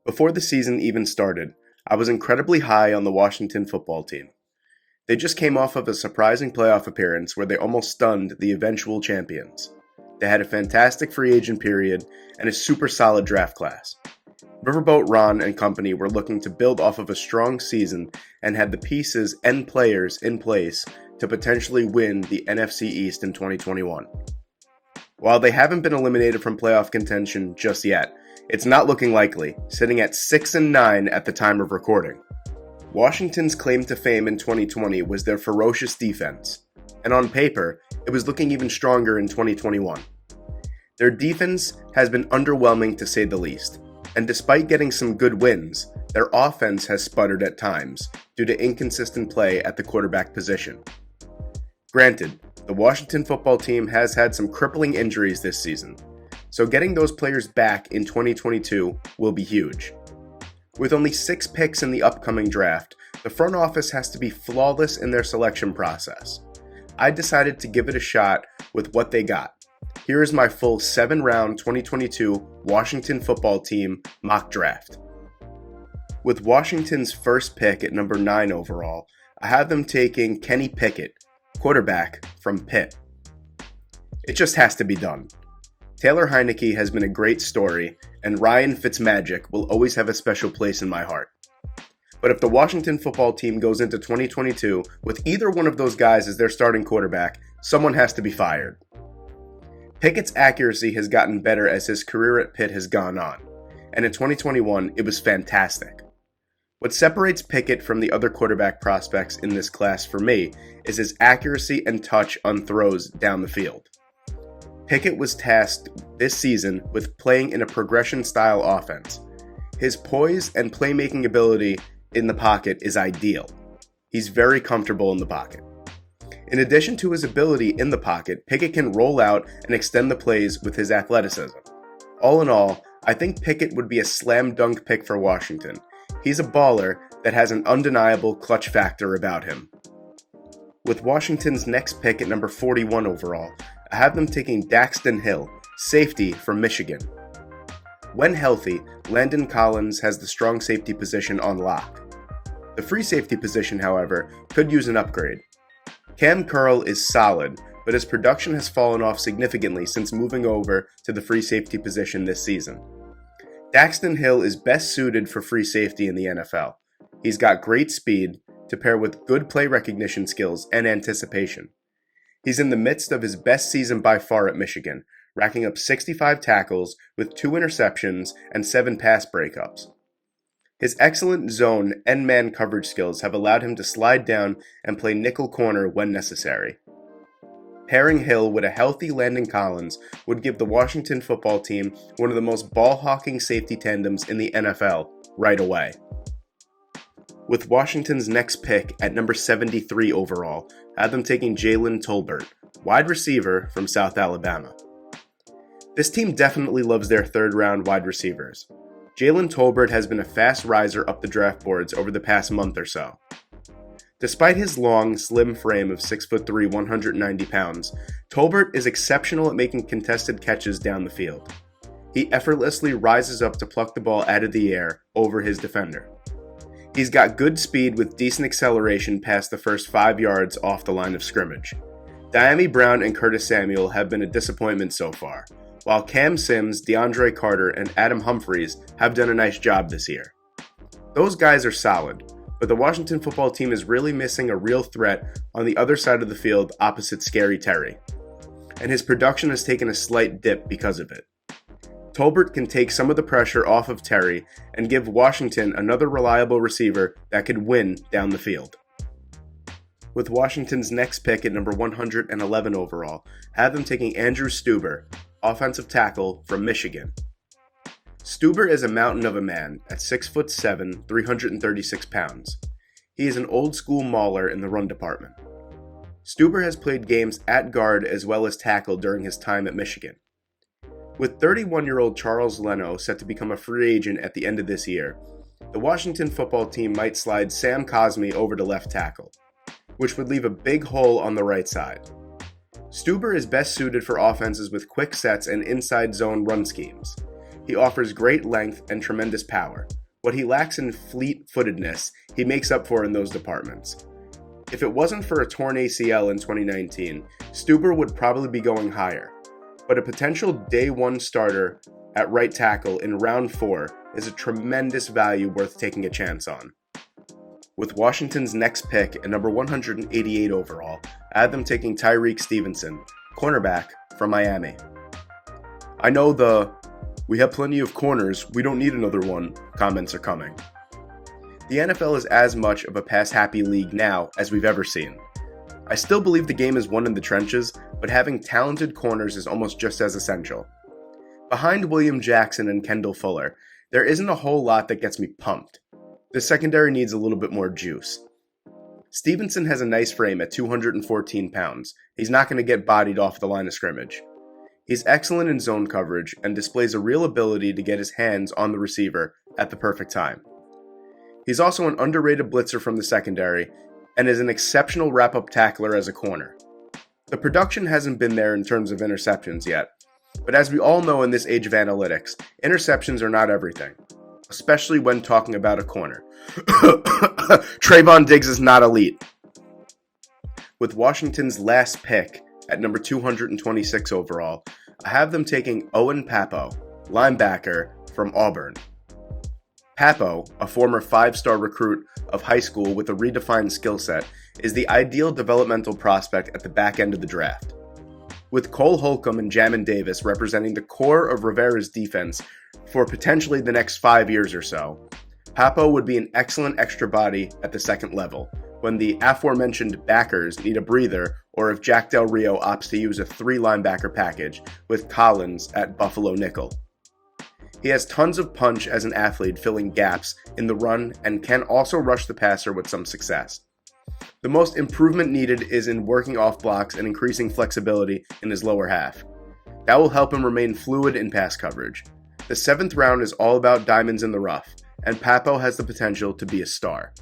Before the season even started, I was incredibly high on the Washington football team. They just came off of a surprising playoff appearance where they almost stunned the eventual champions. They had a fantastic free agent period and a super solid draft class. Riverboat Ron and company were looking to build off of a strong season and had the pieces and players in place to potentially win the NFC East in 2021. While they haven't been eliminated from playoff contention just yet, it's not looking likely, sitting at 6-9 at the time of recording. Washington's claim to fame in 2020 was their ferocious defense, and on paper, it was looking even stronger in 2021. Their defense has been underwhelming to say the least, and despite getting some good wins, their offense has sputtered at times due to inconsistent play at the quarterback position. Granted, the Washington football team has had some crippling injuries this season, so getting those players back in 2022 will be huge. With only 6 picks in the upcoming draft, the front office has to be flawless in their selection process. I decided to give it a shot with what they got. Here is my full 7-round 2022 Washington football team mock draft. With Washington's first pick at number 9 overall, I have them taking Kenny Pickett, quarterback from Pitt. It just has to be done. Taylor Heinicke has been a great story, and Ryan Fitzmagic will always have a special place in my heart. But if the Washington football team goes into 2022 with either one of those guys as their starting quarterback, someone has to be fired. Pickett's accuracy has gotten better as his career at Pitt has gone on, and in 2021 it was fantastic. What separates Pickett from the other quarterback prospects in this class for me is his accuracy and touch on throws down the field. Pickett was tasked this season with playing in a progression-style offense. His poise and playmaking ability in the pocket is ideal. He's very comfortable in the pocket. In addition to his ability in the pocket, Pickett can roll out and extend the plays with his athleticism. All in all, I think Pickett would be a slam dunk pick for Washington. He's a baller that has an undeniable clutch factor about him. With Washington's next pick at number 41 overall, I have them taking Daxton Hill, safety from Michigan. When healthy, Landon Collins has the strong safety position on lock. The free safety position, however, could use an upgrade. Cam Curl is solid, but his production has fallen off significantly since moving over to the free safety position this season. Daxton Hill is best suited for free safety in the NFL. He's got great speed to pair with good play recognition skills and anticipation. He's in the midst of his best season by far at Michigan, racking up 65 tackles with 2 interceptions and 7 pass breakups. His excellent zone and man coverage skills have allowed him to slide down and play nickel corner when necessary. Pairing Hill with a healthy Landon Collins would give the Washington football team one of the most ball-hawking safety tandems in the NFL right away. With Washington's next pick at number 73 overall, I have them taking Jalen Tolbert, wide receiver from South Alabama. This team definitely loves their third-round wide receivers. Jalen Tolbert has been a fast riser up the draft boards over the past month or so. Despite his long, slim frame of 6'3", 190 pounds, Tolbert is exceptional at making contested catches down the field. He effortlessly rises up to pluck the ball out of the air over his defender. He's got good speed with decent acceleration past the first 5 yards off the line of scrimmage. Diami Brown and Curtis Samuel have been a disappointment so far, while Cam Sims, DeAndre Carter, and Adam Humphries have done a nice job this year. Those guys are solid, but the Washington football team is really missing a real threat on the other side of the field opposite Scary Terry, and his production has taken a slight dip because of it. Tolbert can take some of the pressure off of Terry and give Washington another reliable receiver that could win down the field. With Washington's next pick at number 111 overall, have them taking Andrew Stuber, offensive tackle from Michigan. Stuber is a mountain of a man at 6'7", 336 pounds. He is an old-school mauler in the run department. Stuber has played games at guard as well as tackle during his time at Michigan. With 31-year-old Charles Leno set to become a free agent at the end of this year, the Washington football team might slide Sam Cosmi over to left tackle, which would leave a big hole on the right side. Stuber is best suited for offenses with quick sets and inside zone run schemes. He offers great length and tremendous power. What he lacks in fleet-footedness, he makes up for in those departments. If it wasn't for a torn ACL in 2019, Stuber would probably be going higher. But a potential day one starter at right tackle in round 4 is a tremendous value worth taking a chance on. With Washington's next pick at number 188 overall, I had them taking Tyrique Stevenson, cornerback from Miami. I know "we have plenty of corners, we don't need another one" comments are coming. The NFL is as much of a pass-happy league now as we've ever seen. I still believe the game is won in the trenches, but having talented corners is almost just as essential. Behind William Jackson and Kendall Fuller, there isn't a whole lot that gets me pumped. The secondary needs a little bit more juice. Stevenson has a nice frame at 214 pounds. He's not going to get bodied off the line of scrimmage. He's excellent in zone coverage and displays a real ability to get his hands on the receiver at the perfect time. He's also an underrated blitzer from the secondary and is an exceptional wrap-up tackler as a corner. The production hasn't been there in terms of interceptions yet, but as we all know in this age of analytics, interceptions are not everything, especially when talking about a corner. Trayvon Diggs is not elite. With Washington's last pick at number 226 overall, I have them taking Owen Papo, linebacker from Auburn. Papo, a former 5-star recruit of high school with a redefined skill set, is the ideal developmental prospect at the back end of the draft. With Cole Holcomb and Jamin Davis representing the core of Rivera's defense for potentially the next 5 years or so, Papo would be an excellent extra body at the second level, when the aforementioned backers need a breather or if Jack Del Rio opts to use a 3-linebacker package with Collins at Buffalo nickel. He has tons of punch as an athlete filling gaps in the run and can also rush the passer with some success. The most improvement needed is in working off blocks and increasing flexibility in his lower half. That will help him remain fluid in pass coverage. The 7th round is all about diamonds in the rough, and Papo has the potential to be a star.